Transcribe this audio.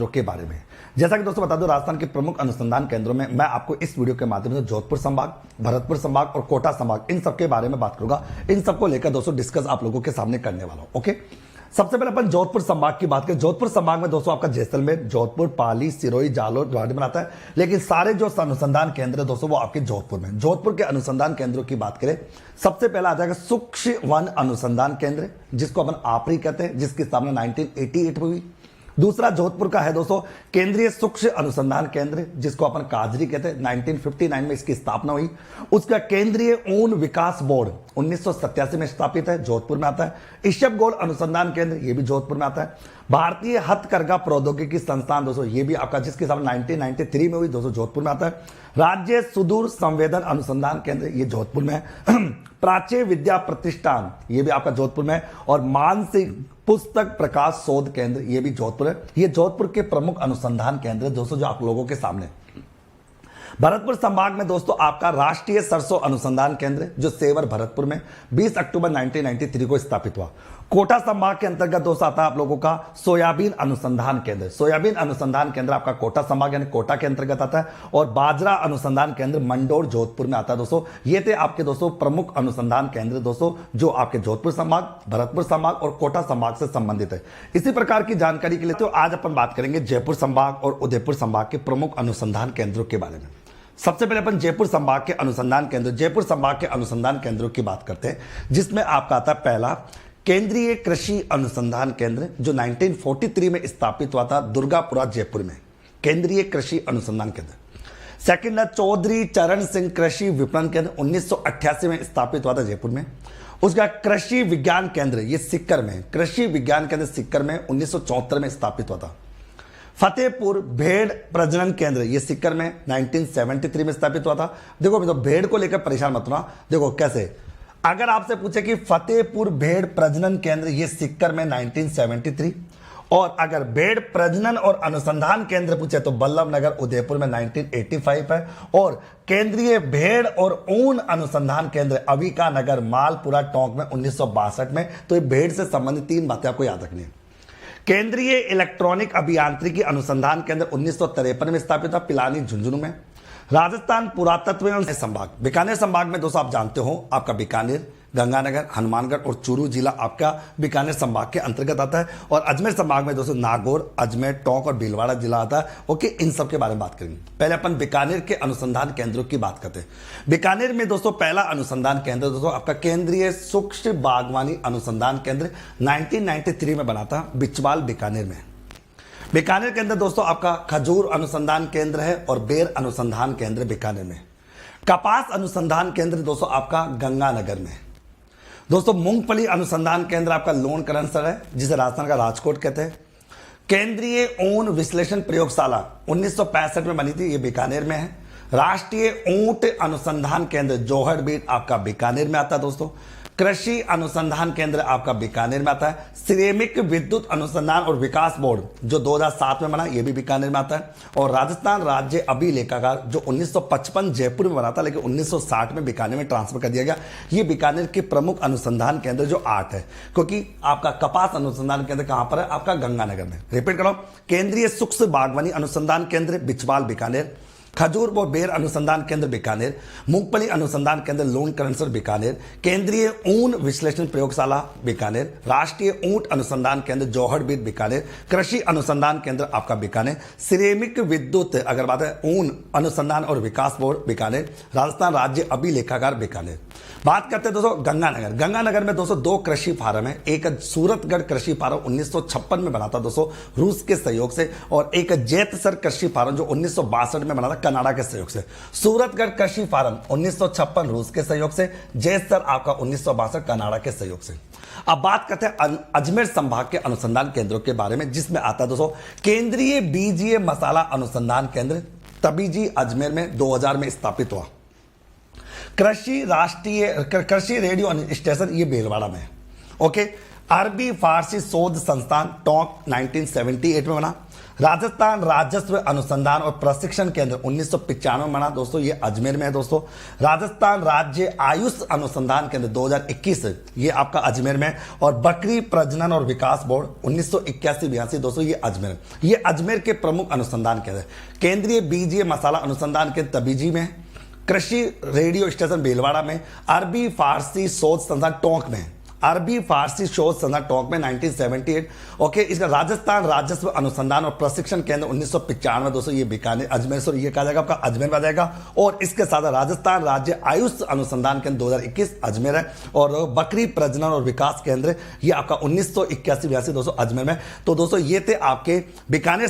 के बारे में। जैसा कि दोस्तों बता दूं, राजस्थान के प्रमुख अनुसंधान केंद्रों में मैं आपको इस वीडियो के माध्यम से जोधपुर संभाग, भरतपुर संभाग और कोटा संभाग, इन सब के बारे में बात करूंगा। इन सबको लेकर दोस्तों डिस्कस आप लोगों के सामने करने वाला हूं। ओके, सबसे पहले अपन जोधपुर संभाग की बात करें। जोधपुर संभाग में दोस्तों आपका जैसलमेर, जोधपुर, पाली, सिरोही, जालोर, ग्वालियर में आता है, लेकिन सारे जो अनुसंधान केंद्र है दोस्तों वो आपके जोधपुर में। जोधपुर के अनुसंधान केंद्रों की बात करें, सबसे पहला आ जाएगा सूक्ष्म वन अनुसंधान केंद्र, जिसको अपन आपरी कहते हैं, जिसकी स्थापना 1988 में हुई। दूसरा जोधपुर का है दोस्तों केंद्रीय सूक्ष्म अनुसंधान केंद्र, जिसको अपन काजरी कहते हैं, 1959 में इसकी स्थापना हुई। उसका केंद्रीय ऊन विकास बोर्ड 1987 में स्थापित है, जोधपुर में आता है। ईशबगोल अनुसंधान केंद्र, ये भी जोधपुर में आता है। भारतीय हथकरघा प्रौद्योगिकी संस्थान दोस्तों, ये भी आपका, जिसकी स्थापना 1993 में हुई दोस्तों, जोधपुर में आता है। राज्य सुदूर संवेदन अनुसंधान केंद्र, ये जोधपुर में है। प्राच्य विद्या प्रतिष्ठान, ये भी आपका जोधपुर में है। और मानसिक पुस्तक प्रकाश शोध केंद्र, ये भी जोधपुर है। ये जोधपुर के प्रमुख अनुसंधान केंद्र दोस्तों जो आप लोगों के सामने। भरतपुर संभाग में दोस्तों आपका राष्ट्रीय सरसों अनुसंधान केंद्र, जो सेवर भरतपुर में 20 अक्टूबर 1993 को स्थापित हुआ। कोटा संभाग के अंतर्गत दोस्तों आता है आप लोगों का सोयाबीन अनुसंधान केंद्र। सोयाबीन अनुसंधान केंद्र आपका कोटा संभाग यानी कोटा के अंतर्गत आता है। और बाजरा अनुसंधान केंद्र मंडोर, जोधपुर में आता है दोस्तों। ये थे आपके दोस्तों प्रमुख अनुसंधान केंद्र दोस्तों, जो आपके जोधपुर संभाग, भरतपुर संभाग और कोटा संभाग से संबंधित है। इसी प्रकार की जानकारी के लिए तो आज अपन बात करेंगे जयपुर संभाग और उदयपुर संभाग के प्रमुख अनुसंधान केंद्रों के बारे में। सबसे पहले अपन जयपुर संभाग के अनुसंधान केंद्र, जयपुर संभाग के अनुसंधान केंद्रों की बात करते हैं, जिसमें आपका आता है पहला केंद्रीय कृषि अनुसंधान केंद्र, जो 1943 में स्थापित हुआ था दुर्गापुरा, जयपुर में, केंद्रीय कृषि अनुसंधान केंद्र। सेकंड है चौधरी चरण सिंह कृषि विपणन केंद्र, 1988 में स्थापित हुआ था जयपुर में। उसका कृषि विज्ञान केंद्र, ये सिक्कर में, कृषि विज्ञान केंद्र सिक्कर में 1974 में स्थापित हुआ था। फतेहपुर भेड़ प्रजनन केंद्र, ये सिक्कर में 1973 में स्थापित हुआ था। देखो तो भेड़ को लेकर परेशान मत होना। देखो कैसे, अगर आपसे पूछे कि फतेहपुर भेड़ प्रजनन केंद्र, ये सिक्कर में 1973, और अगर भेड़ प्रजनन और अनुसंधान केंद्र पूछे तो बल्लभ नगर उदयपुर में 1985 है। और केंद्रीय भेड़ और ऊन अनुसंधान केंद्र अविका नगर मालपुरा टोंक में 1962 में। तो ये भेड़ से संबंधित 3 बातें आपको याद रखनी है। केंद्रीय इलेक्ट्रॉनिक अभियांत्रिकी अनुसंधान केंद्र 1953 में स्थापित था, पिलानी, झुंझुनू में। राजस्थान पुरातत्व एवं संभाग, बीकानेर संभाग में दोस्तों आप जानते हो आपका बीकानेर, गंगानगर, हनुमानगढ़ और चूरू जिला आपका बीकानेर संभाग के अंतर्गत आता है। और अजमेर संभाग में दोस्तों नागौर, अजमेर, टोंक और भीलवाड़ा जिला आता है। ओके, इन सब के बारे में बात करेंगे। पहले अपन बीकानेर के अनुसंधान केंद्रों की बात करते हैं। बीकानेर में दोस्तों पहला अनुसंधान केंद्र दोस्तों आपका केंद्रीय सूक्ष्म बागवानी अनुसंधान केंद्र 1993 में बना था, बिचवाल, बीकानेर में। बीकानेर के अंदर दोस्तों आपका खजूर अनुसंधान केंद्र है और बेर अनुसंधान केंद्र बीकानेर में। कपास अनुसंधान केंद्र दोस्तों आपका गंगानगर में। दोस्तों मूंगफली अनुसंधान केंद्र आपका लोन करंसर है, जिसे राजस्थान का राजकोट कहते हैं। केंद्रीय ऊन विश्लेषण प्रयोगशाला 1965 में बनी थी, ये बीकानेर में है। राष्ट्रीय ऊंट अनुसंधान केंद्र जोहड़बीट आपका बीकानेर में आता है दोस्तों। कृषि अनुसंधान केंद्र आपका बीकानेर में आता है। सिरेमिक विद्युत अनुसंधान और विकास बोर्ड जो 2007 में बना, ये भी बीकानेर में आता है। और राजस्थान राज्य अभिलेखागार जो 1955 जयपुर में बना था, लेकिन 1960 में बीकानेर में ट्रांसफर कर दिया गया। ये बीकानेर के प्रमुख अनुसंधान केंद्र जो 8 है, क्योंकि आपका कपास अनुसंधान केंद्र कहां पर है, आपका गंगानगर में। रिपीट करो, केंद्रीय सूक्ष्म बागवानी अनुसंधान केंद्र बिचवाल, बीकानेर। खजूर व बेर अनुसंधान केंद्र बीकानेर। मूंगफली अनुसंधान केंद्र लोन करंसर, बीकानेर। केंद्रीय ऊन विश्लेषण प्रयोगशाला बीकानेर। राष्ट्रीय ऊंट अनुसंधान केंद्र जोहड़बीट, बीकानेर। कृषि अनुसंधान केंद्र आपका बीकानेर। सिरेमिक विद्युत अगर बात है ऊन अनुसंधान और विकास बोर्ड बीकानेर। राजस्थान राज्य अभिलेखागार बीकानेर। बात करते हैं दोस्तों गंगानगर। गंगानगर में दोस्तों 2 कृषि फार्म है। एक सूरतगढ़ कृषि फार्म 1956 में बना था दोस्तों रूस के सहयोग से, और एक जैतसर कृषि फार्म जो 1962 में बना था कनाडा के सहयोग से। सूरतगढ़ कृषि फार्म 1956 रूस के सहयोग से, जैतसर आपका 1962 कनाडा के सहयोग से। अब बात करते हैं अजमेर संभाग के अनुसंधान केंद्रों के बारे में, जिसमें आता है दोस्तों केंद्रीय बीजीय मसाला अनुसंधान केंद्र, तबीजी, अजमेर में 2000 में स्थापित हुआ। कृषि रेडियो स्टेशन, ये भीलवाड़ा में है। ओके, अरबी फारसी शोध संस्थान टोंक 1978 में बना। राजस्थान राजस्व अनुसंधान और प्रशिक्षण केंद्र 1995 में बना दोस्तों, ये अजमेर में है दोस्तों। राजस्थान राज्य आयुष अनुसंधान केंद्र 2021 ये आपका अजमेर में। और बकरी प्रजनन और विकास बोर्ड 1981-82 दोस्तों, ये अजमेर। ये अजमेर के प्रमुख अनुसंधान केंद्र। केंद्रीय बीजीय मसाला अनुसंधान केंद्र तबीजी में, कृषि रेडियो स्टेशन भीलवाड़ा में, अरबी फारसी शोध संस्थान टोंक में, अरबी फारसी शोध संस्थान टोंक में 1978। ओके, इसका राजस्थान राजस्व अनुसंधान और प्रशिक्षण केंद्र 1995 दोस्तों, ये बीकानेर अजमेर से ये कहा जाएगा आपका अजमेर में आ जाएगा। और इसके साथ राजस्थान राज्य आयुष अनुसंधान केंद्र 2021 अजमेर है। और बकरी प्रजनन और विकास केंद्र ये आपका 1981-82 दोस्तों अजमेर में। तो दोस्तों ये थे आपके बीकानेर